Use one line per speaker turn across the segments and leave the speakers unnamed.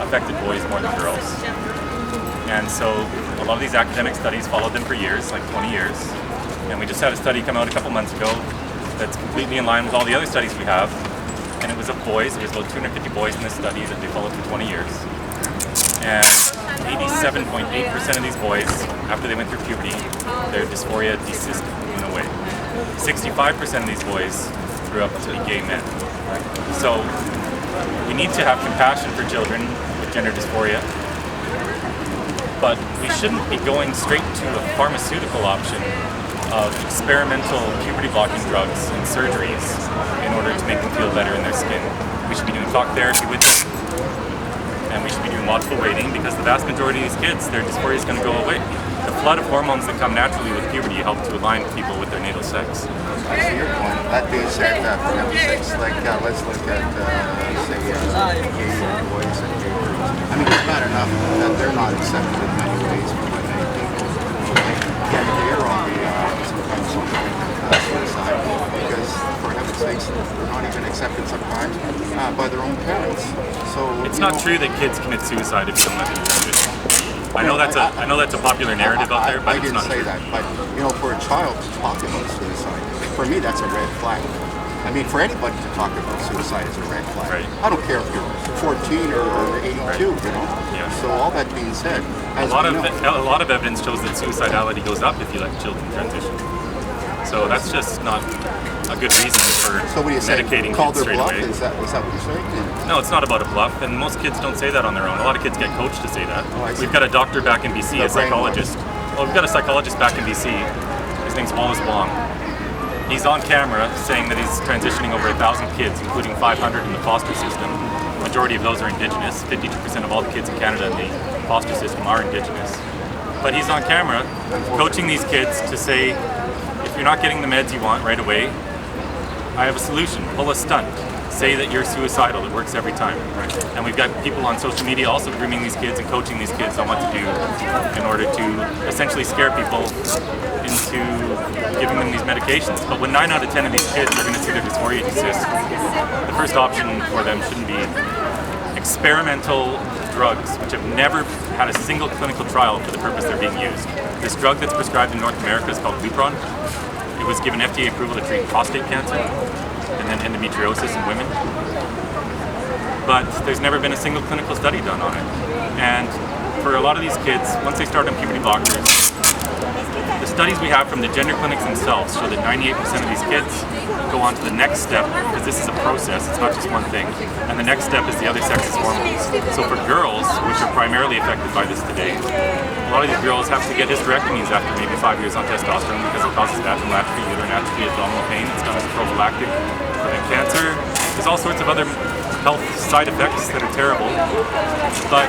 affected boys more than girls. And so a lot of these academic studies followed them for years, like 20 years. And we just had a study come out a couple months ago that's completely in line with all the other studies we have. And it was of boys. There's about 250 boys in this study that they followed for 20 years. And 87.8% of these boys, after they went through puberty, their dysphoria desisted in a way. 65% of these boys grew up to be gay men. So we need to have compassion for children with gender dysphoria, but we shouldn't be going straight to a pharmaceutical option of experimental puberty-blocking drugs and surgeries in order to make them feel better in their skin. We should be doing talk therapy with them, and we should be doing watchful waiting, because the vast majority of these kids, their dysphoria is going to go away. The flood of hormones that come naturally with puberty help to align people with their natal sex.
I see your point. That being said, for heaven's sakes, let's look at, say, gay boys and gay girls. I mean, it's bad enough that they're not accepted in many ways by many people. Yet they're only sometimes suicide, because, for heaven's sakes, they're not even accepted sometimes by their own parents. So
it's not true that kids commit suicide if you don't let them transition. I know that's a popular narrative out there, but
I didn't say that. But for a child to talk about suicide, for me that's a red flag. I mean, for anybody to talk about suicide is a red flag.
Right.
I don't care if you're 14 or 82. Right.
Yeah.
So all that being said,
a lot of evidence shows that suicidality goes up if you let children transition. So that's just not a good reason for medicating kids straight away.
Is that what you're saying?
No, it's not about a bluff, and most kids don't say that on their own. A lot of kids get coached to say that.
Oh,
we've got a doctor back in BC, a psychologist. Well, we've got a psychologist back in BC. His name's Wallace Wong. He's on camera saying that he's transitioning over 1,000 kids, including 500 in the foster system. The majority of those are Indigenous. 52% of all the kids in Canada in the foster system are Indigenous. But he's on camera coaching these kids to say, if you're not getting the meds you want right away, I have a solution. Pull a stunt. Say that you're suicidal. It works every time. Right? And we've got people on social media also grooming these kids and coaching these kids on what to do in order to essentially scare people into giving them these medications. But when 9 out of 10 of these kids are going to see their dysphoria desist, the first option for them shouldn't be experimental drugs, which have never had a single clinical trial for the purpose they're being used. This drug that's prescribed in North America is called Lupron. It was given FDA approval to treat prostate cancer and then endometriosis in women. But there's never been a single clinical study done on it. And for a lot of these kids, once they start on puberty blockers, the studies we have from the gender clinics themselves show that 98% of these kids go on to the next step, because this is a process, it's not just one thing. And the next step is the other sex's hormones. So for girls, which are primarily affected by this today, a lot of these girls have to get hysterectomies after maybe 5 years on testosterone because it causes vaginal atrophy, uterine atrophy, abdominal pain. It's done as a prophylactic prevent cancer. There's all sorts of other health side effects that are terrible. But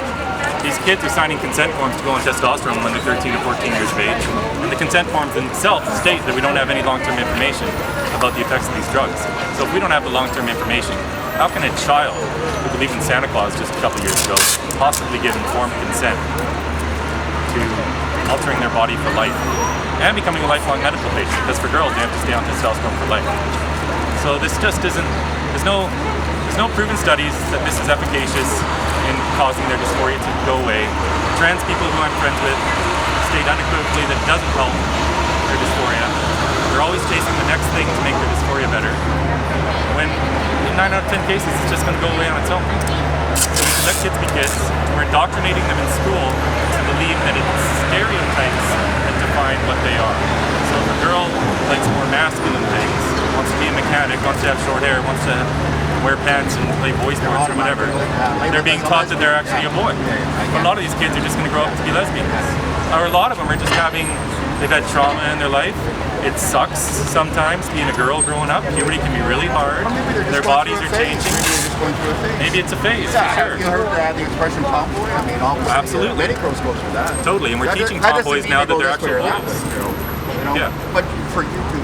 these kids are signing consent forms to go on testosterone when they're 13 or 14 years of age. And the consent forms themselves state that we don't have any long-term information about the effects of these drugs. So if we don't have the long-term information, how can a child who believed in Santa Claus just a couple years ago possibly give informed consent to altering their body for life and becoming a lifelong medical patient? Because for girls, they have to stay on testosterone for life. So this just isn't, there's no proven studies that this is efficacious in causing their dysphoria to go away. Trans people who I'm friends with state unequivocally that it doesn't help their dysphoria. They're always chasing the next thing to make their dysphoria better, when in 9 out of 10 cases it's just going to go away on its own. So we can let kids be kids. We're indoctrinating them in school to believe that it's stereotypes that define what they are. So if a girl likes more masculine things, wants to be a mechanic, wants to have short hair, wants to wear pants and play boy sports or whatever, they're being taught that they're actually a boy. But a lot of these kids are just going to grow up to be lesbians. Or a lot of them are just they've had trauma in their life. It sucks sometimes being a girl growing up. Puberty can be really hard. Their bodies are changing. Maybe it's a phase, for sure.
Have you heard the expression tomboy? I mean, obviously,
absolutely.
Many girls go through that.
Totally, and we're teaching tomboys now that they're actual boys.
Yeah. But for you to,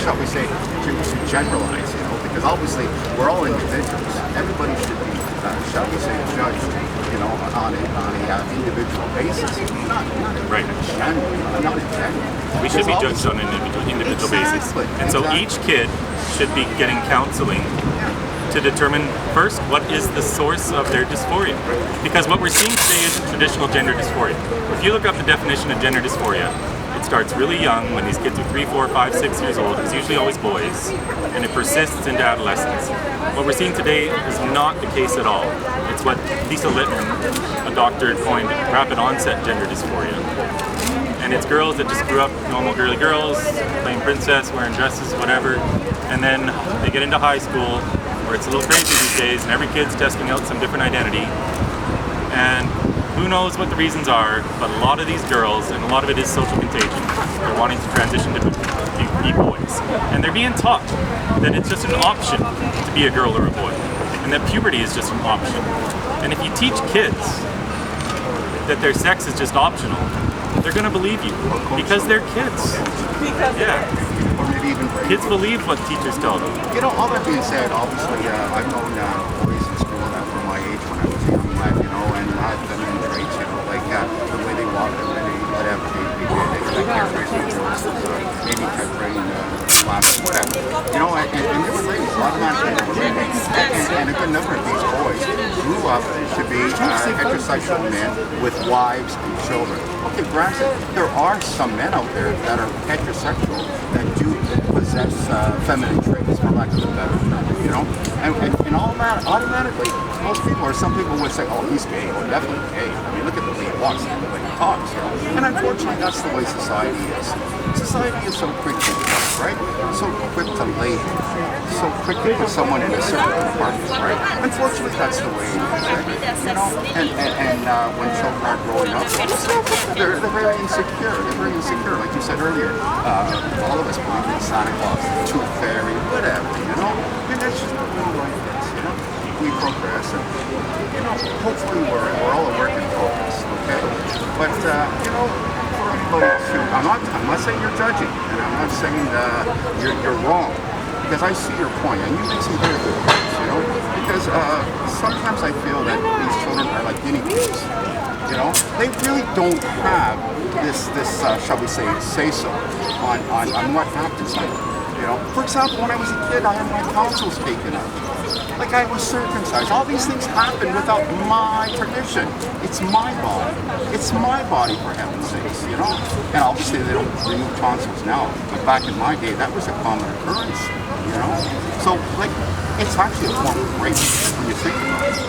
shall we say, to generalize, because obviously we're all individuals. Everybody should be, shall we say, judged, on a individual basis. Not
right.
Not in general.
We should be judged on an individual basis. And so each kid should be getting counseling to to determine first what is the source of their dysphoria. Because what we're seeing today is traditional gender dysphoria. If you look up the definition of gender dysphoria, it starts really young when these kids are 3, 4, 5, 6 years old. It's usually always boys, and it persists into adolescence. What we're seeing today is not the case at all. It's what Lisa Littman, a doctor, coined rapid onset gender dysphoria. And it's girls that just grew up normal girly girls, playing princess, wearing dresses, whatever. And then they get into high school, where it's a little crazy these days, and every kid's testing out some different identity. And who knows what the reasons are, but a lot of these girls, and a lot of it is social contagion, they're wanting to transition to be boys. And they're being taught that it's just an option to be a girl or a boy, and that puberty is just an option. And if you teach kids that their sex is just optional, they're going to believe you, because they're kids. Yeah.
Or maybe even
kids believe what teachers tell them.
You know, all that being said, obviously, I've known boys in school that were my age when I was a young lad, you know, and had feminine traits, you know, like the way they walk, the way they, whatever they did, they kept raising girls, maybe kept raising classes, whatever. You know, and they were ladies, automatically they were ladies. And a good number of these boys grew up to be heterosexual men with wives and children. Okay, granted, there are some men out there that are heterosexual that do possess feminine traits, for lack of a better term, you know? And all that, automatically, most people, or some people would say, oh, he's gay, or definitely gay. I mean, look at the way he walks, look at the way he talks, you know? And unfortunately, that's the way society is. Society is so quick to judge, right? So quick to label, so quick to put someone in a certain compartment, right? Unfortunately, that's the way it is, right? You know, and when children are growing up, they're very insecure. They're very insecure, like you said earlier. All of us believe in Santa Claus, the Tooth Fairy, whatever, you know? And that's just what we like this, you know? We progress, and, you know, hopefully we're all a work in progress, okay? But, you know, for everybody to, I'm not saying you're judging, and I'm not saying you're wrong, because I see your point, and you make some very good points, you know? Because sometimes I feel that these children are like guinea pigs, you know? They really don't have this shall we say so on what happens here, you know? For example, when I was a kid, I had my tonsils taken out. Like, I was circumcised. All these things happen without my permission. It's my body. It's my body, for heaven's sakes, you know? And obviously they don't remove tonsils now, but back in my day, that was a common occurrence, you know? So, like, it's actually a form of rape when you think about it.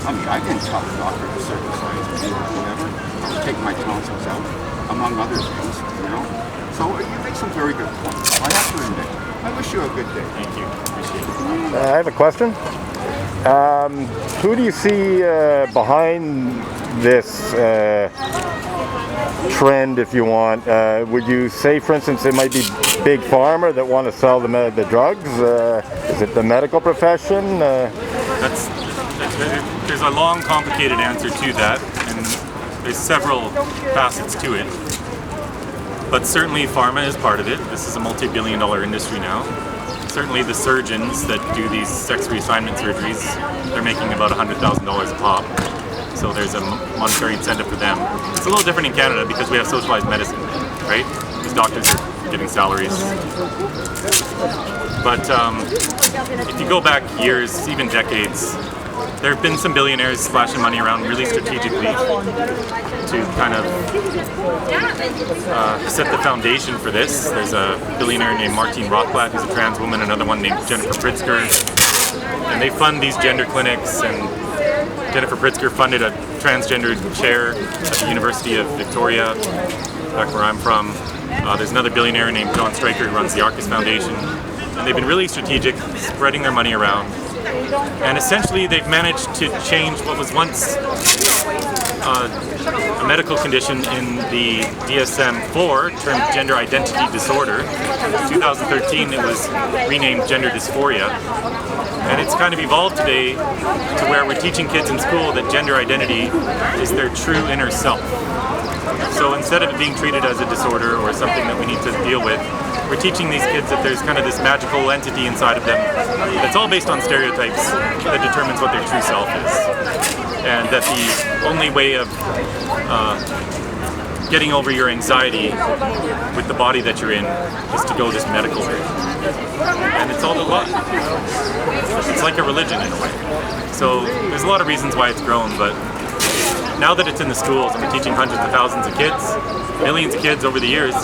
I mean, I didn't tell the doctor to circumcise me or whatever, or take my tonsils out, among other things, you know? So you make some very good points. I have to admit. I wish you a good day.
Thank you. Appreciate it.
I have a question. Who do you see behind this trend, if you want? Would you say, for instance, it might be Big Pharma that want to sell the drugs? Is it the medical profession?
There's a long, complicated answer to that, and there's several facets to it. But certainly pharma is part of it. This is a multi-billion-dollar industry now. Certainly the surgeons that do these sex reassignment surgeries, they're making about $100,000 a pop. So there's a monetary incentive for them. It's a little different in Canada because we have socialized medicine, right? These doctors are getting salaries. But if you go back years, even decades, there have been some billionaires splashing money around really strategically to kind of set the foundation for this. There's a billionaire named Martine Rothblatt, who's a trans woman, another one named Jennifer Pritzker. And they fund these gender clinics, and Jennifer Pritzker funded a transgender chair at the University of Victoria, back where I'm from. There's another billionaire named John Stryker who runs the Arcus Foundation. And they've been really strategic, spreading their money around. And essentially they've managed to change what was once a medical condition in the DSM-4 termed gender identity disorder. In 2013 it was renamed gender dysphoria. And it's kind of evolved today to where we're teaching kids in school that gender identity is their true inner self. So instead of it being treated as a disorder or something that we need to deal with, we're teaching these kids that there's kind of this magical entity inside of them that's all based on stereotypes that determines what their true self is. And that the only way of getting over your anxiety with the body that you're in is to go this medical route. And it's all a lot. It's like a religion in a way. So there's a lot of reasons why it's grown, but now that it's in the schools and we're teaching hundreds of thousands of kids, millions of kids over the years,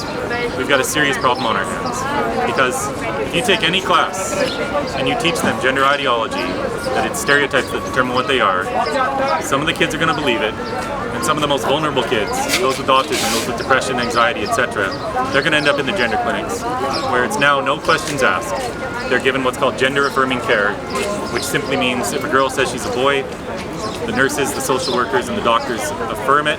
we've got a serious problem on our hands. Because if you take any class and you teach them gender ideology, that it's stereotypes that determine what they are, some of the kids are going to believe it, and some of the most vulnerable kids, those with autism, those with depression, anxiety, etc., they're going to end up in the gender clinics, where it's now no questions asked. They're given what's called gender-affirming care, which simply means if a girl says she's a boy, the nurses, the social workers, and the doctors affirm it.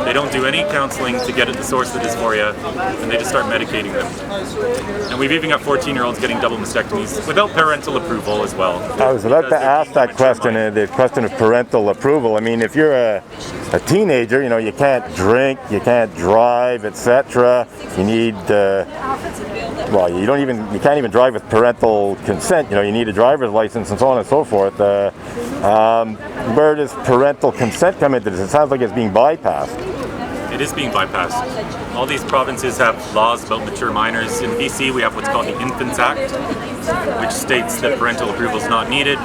They don't do any counseling to get at the source of the dysphoria, and they just start medicating them. And we've even got 14-year-olds getting double mastectomies without parental approval as well.
I was about to ask that question, the question of parental approval. I mean, if you're a teenager, you know, you can't drink, you can't drive, etc. You need, you can't even drive with parental consent. You know, you need a driver's license and so on and so forth. Where does parental consent come into this? It sounds like it's being bypassed.
It is being bypassed. All these provinces have laws about mature minors. In BC, we have what's called the Infants Act, which states that parental approval is not needed.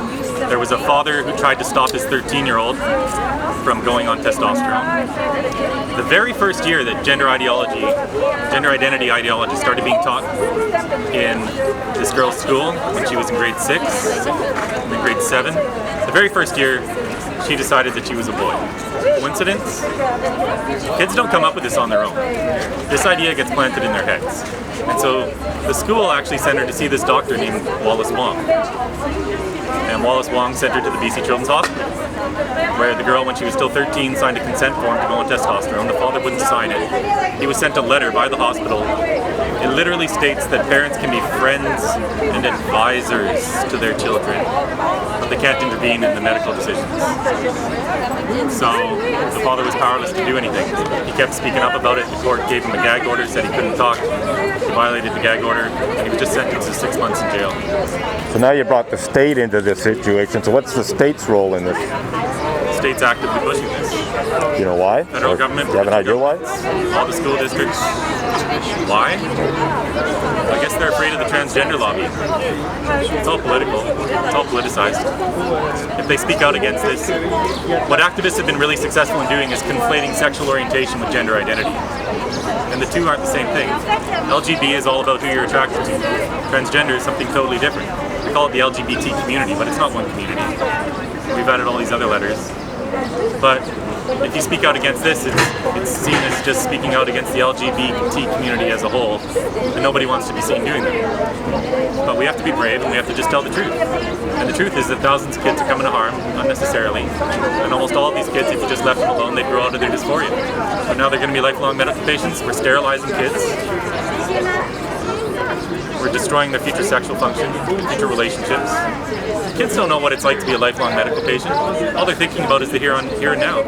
There was a father who tried to stop his 13-year-old from going on testosterone. The very first year that gender identity ideology started being taught in this girl's school, when she was in grade 6, in grade 7, the very first year, she decided that she was a boy. Coincidence? Kids don't come up with this on their own. This idea gets planted in their heads. And so the school actually sent her to see this doctor named Wallace Wong. And Wallace Wong sent her to the BC Children's Hospital, where the girl, when she was still 13, signed a consent form to go on testosterone. The father wouldn't sign it. He was sent a letter by the hospital. It literally states that parents can be friends and advisors to their children, but they can't intervene in the medical decisions. So the father was powerless to do anything. He kept speaking up about it. The court gave him a gag order, said he couldn't talk. He violated the gag order, and he was just sentenced to 6 months in jail.
So now you brought the state into this situation. So what's the state's role in this?
The state's actively pushing this.
You know why?
Federal government.
Do you have an idea why?
All the school districts. Why? I guess they're afraid of the transgender lobby. It's all political. It's all politicized. If they speak out against this, what activists have been really successful in doing is conflating sexual orientation with gender identity. And the two aren't the same thing. LGB is all about who you're attracted to. Transgender is something totally different. We call it the LGBT community, but it's not one community. We've added all these other letters. But if you speak out against this, it's seen as just speaking out against the LGBT community as a whole, and nobody wants to be seen doing that. But we have to be brave, and we have to just tell the truth. And the truth is that thousands of kids are coming to harm unnecessarily, and almost all of these kids, if you just left them alone, they'd grow out of their dysphoria. But now they're going to be lifelong medical patients. We're sterilizing kids. We're destroying their future sexual function, future relationships. Kids don't know what it's like to be a lifelong medical patient. All they're thinking about is the here and now.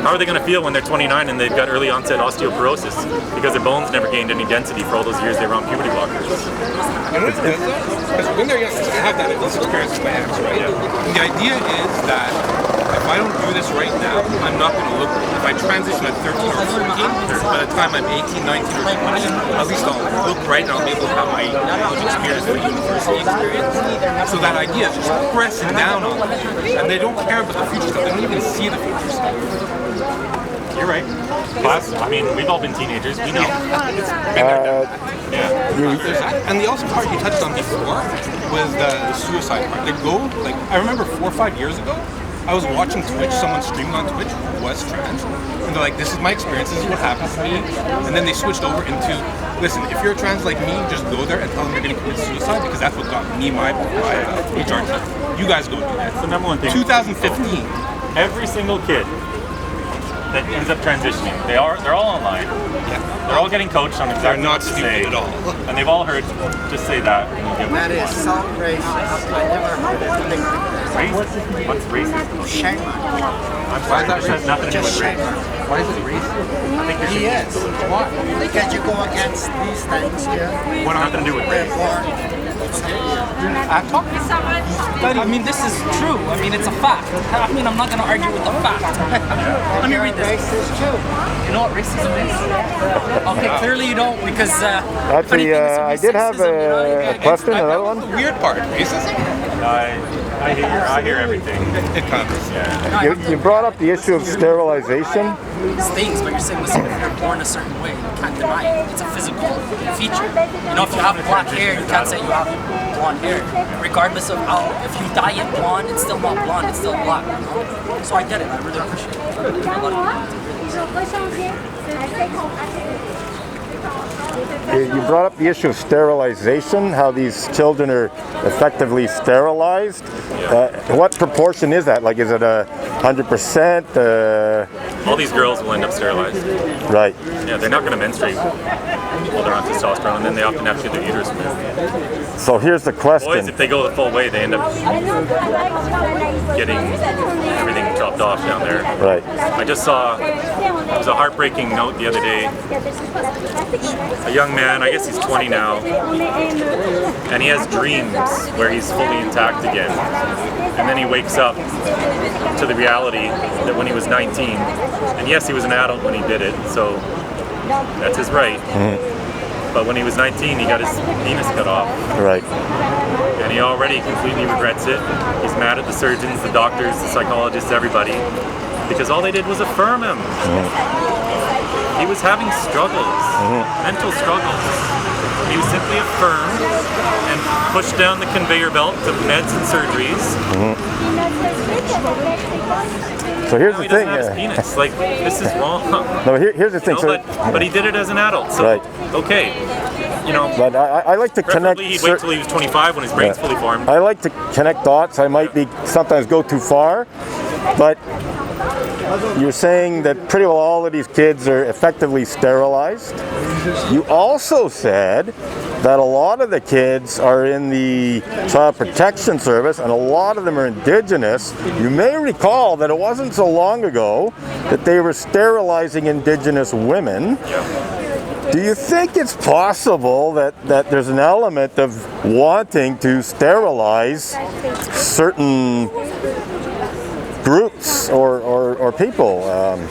How are they going to feel when they're 29 and they've got early onset osteoporosis because their bones never gained any density for all those years they were on puberty blockers?
Because when they're young, they have that experience with my ex, right? And the idea is that if I don't do this right now, I'm not going to look. If I transition at 13 or 14, by the time I'm 18, 19, or 20, at least I'll look right and I'll be able to have my college experience, my university experience. So that idea is just pressing down on them. And they don't care about the future stuff. They don't even see the future stuff.
You're right. Class, I mean, we've all been teenagers. We know.
And the also part you touched on before was the suicide part. They go, like, I remember 4 or 5 years ago, I was watching Twitch, someone streaming on Twitch who was trans, and they're like, this is my experience, this is what happens to me, and then they switched over into, listen, if you're trans like me, just go there and tell them you're going to commit suicide, because that's what got me my HR team. You guys go do that.
That's the number one thing.
2015.
Every single kid that ends up transitioning, they're all online.
Yeah.
They're all getting coached on exactly
They're not
what to
stupid
say,
at all.
and they've all heard, just say that.
That is so racist. I never heard anything like that.
Racist? What's racist?
Shame on you.
I'm sorry, this has nothing to do with
Just shame
race.
on you.
Why is it racist?
I think
He
you're
is. Why? Because you go against these things here.
What nothing to do with
We're
race.
born
I mean, this is true. I mean, it's a fact. I mean, I'm not going to argue with the fact. Let me read this.
Racist too.
You know what racism is? Okay, clearly you don't, because
Actually, I did have a question, another one.
The weird part, racism.
I hear everything.
It comes.
Yeah.
You brought up the issue of sterilization.
It's things, but you're saying, listen, if you're born a certain way, you can't deny it. It's a physical feature. You know, if you have black hair, you can't say you have blonde hair. Regardless of how, if you dye it blonde, it's still not blonde, it's still black. You know? So I get it, I really appreciate it.
You brought up the issue of sterilization, how these children are effectively sterilized. What proportion is that? Like, is it 100%?
All these girls will end up sterilized.
Right.
Yeah, they're not going to menstruate while they're on testosterone, and then they often have to get their uterus removed.
So here's the question.
Boys, if they go the full way, they end up getting everything chopped off down there.
Right.
I just saw, it was a heartbreaking note the other day. A young man, I guess he's 20 now, and he has dreams where he's fully intact again. And then he wakes up to the reality that when he was 19, and yes, he was an adult when he did it, so that's his right. But when he was 19, he got his penis cut off.
Right.
And he already completely regrets it. He's mad at the surgeons, the doctors, the psychologists, everybody, because all they did was affirm him. He was having struggles, mental struggles. He was simply affirmed and pushed down the conveyor belt to meds and surgeries.
So here's
Now
the
he doesn't
thing.
have his penis. Like, this is wrong.
No, here's the thing.
You know, but he did it as an adult, so
Right.
okay. You know,
But I like to connect.
preferably he'd wait till he was 25 when his brain's fully formed.
I like to connect dots. I might be sometimes go too far, but you're saying that pretty well all of these kids are effectively sterilized. You also said that a lot of the kids are in the Child Protection Service and a lot of them are Indigenous. You may recall that it wasn't so long ago that they were sterilizing Indigenous women. Do you think it's possible that there's an element of wanting to sterilize certain groups or people?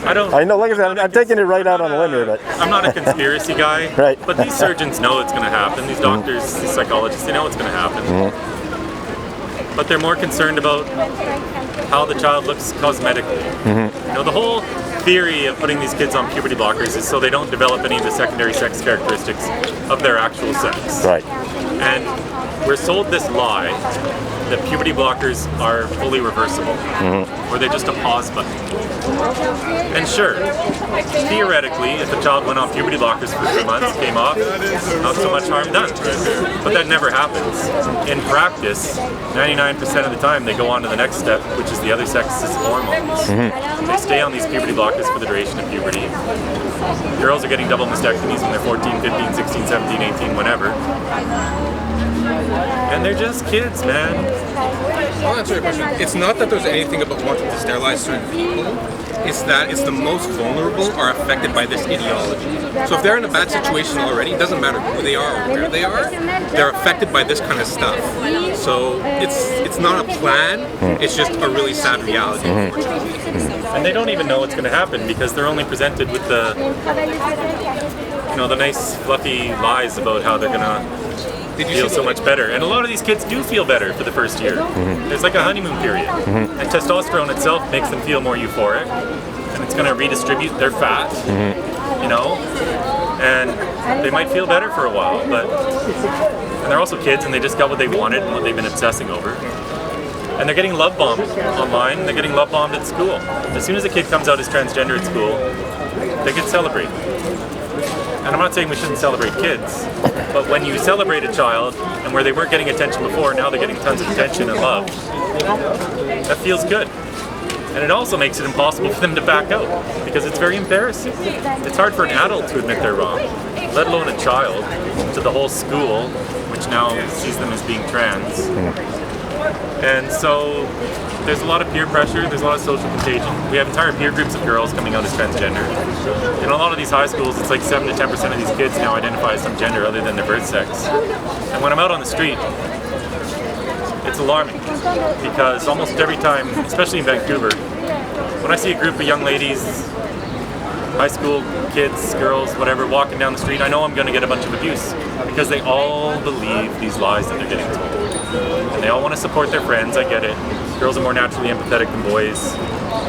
I know, like I said, I'm taking it right out on a limb here, but
I'm not a conspiracy guy,
Right.
but these surgeons know it's going to happen. These doctors, these psychologists, they know it's going to happen. But they're more concerned about how the child looks cosmetically. You know, the whole theory of putting these kids on puberty blockers is so they don't develop any of the secondary sex characteristics of their actual sex.
right.
And we're sold this lie that puberty blockers are fully reversible, or they're just a pause button. And sure, theoretically, if a child went on puberty blockers for 3 months, came off, not so much harm done. But that never happens. In practice, 99% of the time they go on to the next step, which is the other sex's hormones. They stay on these puberty blockers for the duration of puberty. Girls are getting double mastectomies when they're 14, 15, 16, 17, 18, whenever. And they're just kids, man.
I'll answer your question. It's not that there's anything about wanting to sterilize certain people. It's that it's the most vulnerable are affected by this ideology. So if they're in a bad situation already, it doesn't matter who they are or where they are, they're affected by this kind of stuff. So it's not a plan, it's just a really sad reality, unfortunately.
And they don't even know what's going to happen because they're only presented with the, you know, the nice fluffy lies about how they're going to feel so much better. And a lot of these kids do feel better for the first year. There's like a honeymoon period. And testosterone itself makes them feel more euphoric. And it's going to redistribute their fat, you know, and they might feel better for a while. But and they're also kids and they just got what they wanted and what they've been obsessing over. And they're getting love bombed online. They're getting love bombed at school. As soon as a kid comes out as transgender at school, they get celebrated. And I'm not saying we shouldn't celebrate kids, but when you celebrate a child, and where they weren't getting attention before, now they're getting tons of attention and love, that feels good. And it also makes it impossible for them to back out, because it's very embarrassing. It's hard for an adult to admit they're wrong, let alone a child, to the whole school, which now sees them as being trans. And so there's a lot of peer pressure, there's a lot of social contagion. We have entire peer groups of girls coming out as transgender. In a lot of these high schools, it's like 7 to 10% of these kids now identify as some gender other than their birth sex. And when I'm out on the street, it's alarming because almost every time, especially in Vancouver, when I see a group of young ladies, high school kids, girls, whatever, walking down the street, I know I'm going to get a bunch of abuse because they all believe these lies that they're getting told. And they all want to support their friends, I get it. Girls are more naturally empathetic than boys.